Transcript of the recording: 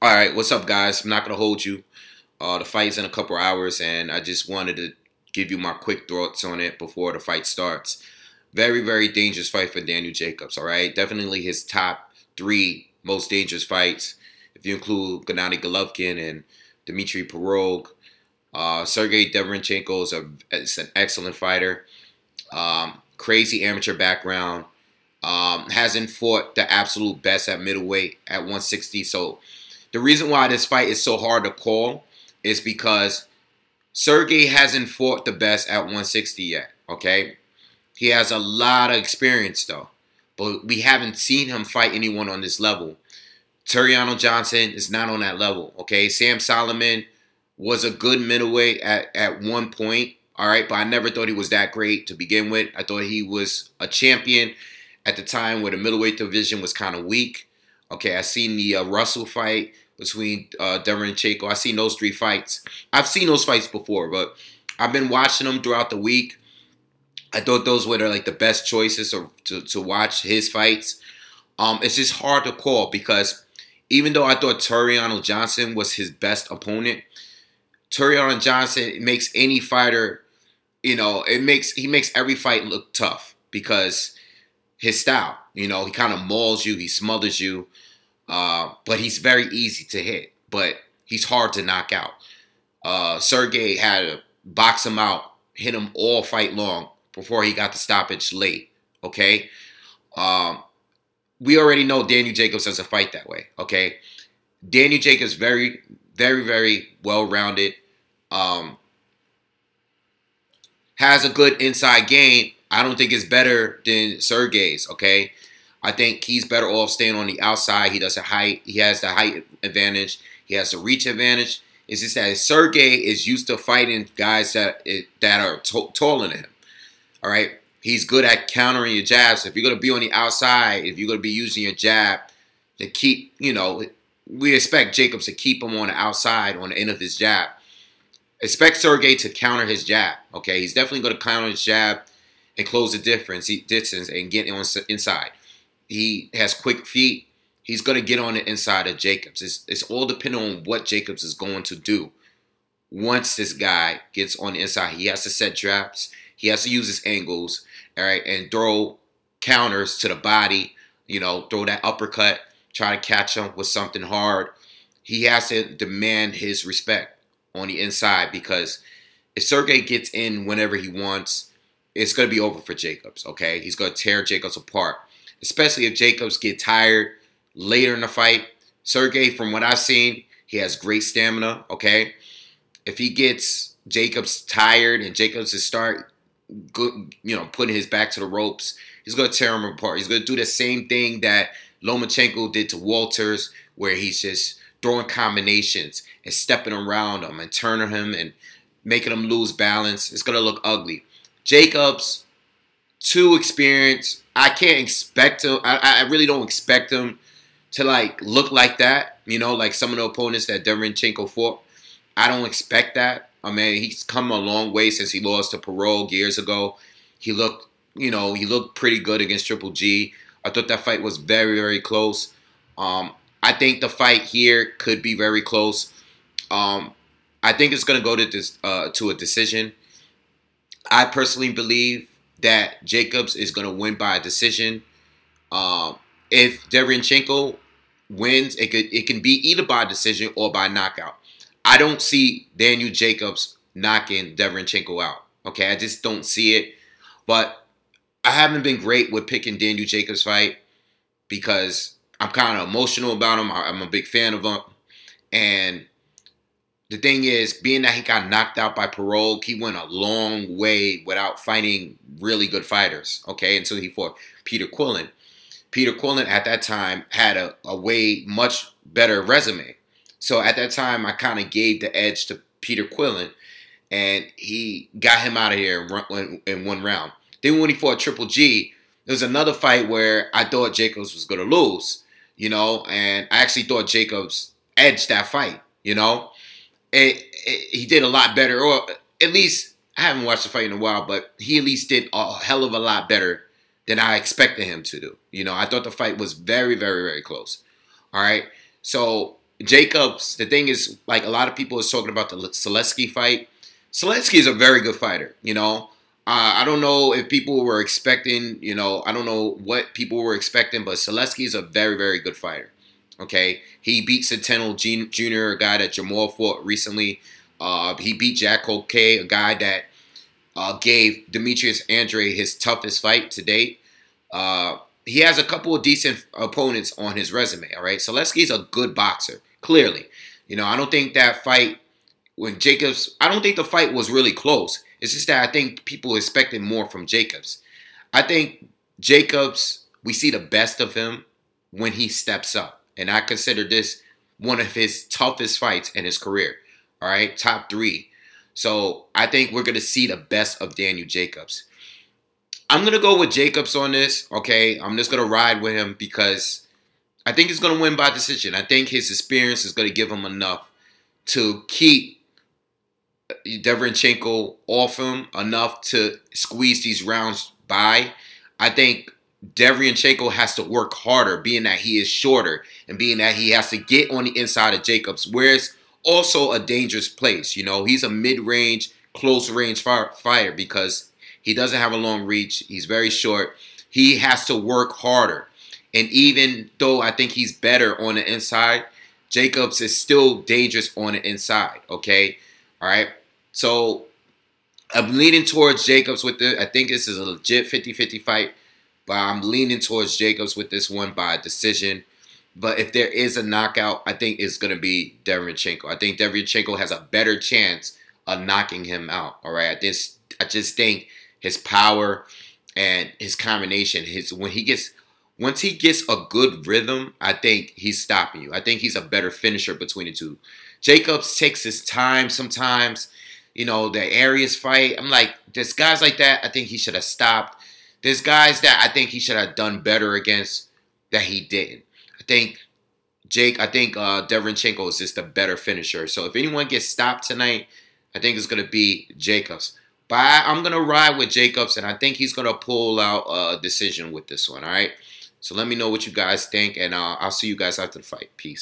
All right, what's up, guys? I'm not gonna hold you. The fight's in a couple hours, and I just wanted to give you my quick thoughts on it before the fight starts. Very, very dangerous fight for Daniel Jacobs. All right, definitely his top three most dangerous fights, if you include Gennady Golovkin and Dmitry Pirog. Sergiy Derevyanchenko is an excellent fighter. Crazy amateur background. Hasn't fought the absolute best at middleweight at 160, so. The reason why this fight is so hard to call is because Sergiy hasn't fought the best at 160 yet, okay? He has a lot of experience, though. But we haven't seen him fight anyone on this level. Tureano Johnson is not on that level, okay? Sam Solomon was a good middleweight at one point, all right? But I never thought he was that great to begin with. I thought he was a champion at the time where the middleweight division was kind of weak. Okay, I seen the Russell fight between Derevyanchenko. I've seen those three fights. I've seen those fights before, but I've been watching them throughout the week. I thought those were like the best choices to watch his fights. It's just hard to call because even though I thought Tureano Johnson was his best opponent, Tureano Johnson makes any fighter, he makes every fight look tough because his style, he kind of mauls you, he smothers you. But he's very easy to hit, but he's hard to knock out. Sergiy had to box him out, hit him all fight long before he got the stoppage late, okay? We already know Daniel Jacobs doesn't fight that way, okay? Daniel Jacobs very, very, very well-rounded, has a good inside game. I don't think it's better than Sergey's, okay? I think he's better off staying on the outside. He has the height advantage. He has the reach advantage. It's just that Sergiy is used to fighting guys that are taller than him. All right? He's good at countering your jabs. If you're going to be on the outside, if you're going to be using your jab to keep, we expect Jacobs to keep him on the outside on the end of his jab. Expect Sergiy to counter his jab, okay? He's definitely going to counter his jab and close the distance and get on inside. He has quick feet. He's going to get on the inside of Jacobs. It's all dependent on what Jacobs is going to do. Once this guy gets on the inside, he has to set traps. He has to use his angles, all right, and throw counters to the body, throw that uppercut, try to catch him with something hard. He has to demand his respect on the inside because if Sergiy gets in whenever he wants, it's going to be over for Jacobs, okay? He's going to tear Jacobs apart. Especially if Jacobs get tired later in the fight. Sergiy, from what I've seen, he has great stamina, okay? If he gets Jacobs tired and Jacobs is putting his back to the ropes, he's going to tear him apart. He's going to do the same thing that Lomachenko did to Walters, where he's just throwing combinations and stepping around him and turning him and making him lose balance. It's going to look ugly. Jacobs, too experienced. I can't expect him. I really don't expect him to look like that. Like some of the opponents that Derevyanchenko fought. I don't expect that. I mean, he's come a long way since he lost to Pirog years ago. He looked pretty good against Triple G. I thought that fight was very, very close. I think the fight here could be very close. I think it's going to go to a decision. I personally believe that Jacobs is going to win by a decision. If Derevyanchenko wins, it can be either by decision or by knockout. I don't see Daniel Jacobs knocking Derevyanchenko out. Okay, I just don't see it. But I haven't been great with picking Daniel Jacobs' fight because I'm kind of emotional about him. I'm a big fan of him. And the thing is, being that he got knocked out by Pirog, he went a long way without fighting really good fighters, okay, until he fought Peter Quillin. Peter Quillin at that time had a way much better resume. So at that time, I kind of gave the edge to Peter Quillin, and he got him out of here in one round. Then when he fought Triple G, there was another fight where I thought Jacobs was going to lose, and I actually thought Jacobs edged that fight, he did a lot better, or at least, I haven't watched the fight in a while, but he at least did a hell of a lot better than I expected him to do. I thought the fight was very, very, very close. All right? So Jacobs, the thing is, like, a lot of people is talking about the Selesky fight. Selesky is a very good fighter, you know. I don't know if people were expecting, you know, I don't know what people were expecting, but Selesky is a very, very good fighter. Okay, he beat Centennial Jr., a guy that Jamal fought recently. He beat Jack O'Kay, a guy that gave Demetrius Andre his toughest fight to date. He has a couple of decent opponents on his resume, all right? Selesky's a good boxer, clearly. You know, I don't think that fight when Jacobs, I don't think the fight was really close. It's just that I think people expected more from Jacobs. I think Jacobs, we see the best of him when he steps up. And I consider this one of his toughest fights in his career, all right? Top 3. So I think we're going to see the best of Daniel Jacobs. I'm going to go with Jacobs on this, okay? I'm just going to ride with him because I think he's going to win by decision. I think his experience is going to give him enough to keep Derevyanchenko off him, enough to squeeze these rounds by. I think Derevyanchenko has to work harder, being that he is shorter and being that he has to get on the inside of Jacobs, where it's also a dangerous place. You know, he's a mid-range, close-range fighter because he doesn't have a long reach. He's very short. He has to work harder. And even though I think he's better on the inside, Jacobs is still dangerous on the inside, okay? All right? So I'm leaning towards Jacobs with this. I think this is a legit 50-50 fight, but I'm leaning towards Jacobs with this one by decision. But if there is a knockout, I think it's going to be Derevyanchenko. I think Derevyanchenko has a better chance of knocking him out, all right? I just think his power and his combination, once he gets a good rhythm, I think he's stopping you. I think he's a better finisher between the two. Jacobs takes his time sometimes. You know, the Arias fight, I'm like, there's guys like that I think he should have stopped. There's guys that I think he should have done better against that he didn't. I think Derevyanchenko is just a better finisher. So if anyone gets stopped tonight, I think it's going to be Jacobs. But I'm going to ride with Jacobs, and I think he's going to pull out a decision with this one, all right? So let me know what you guys think, and I'll see you guys after the fight. Peace.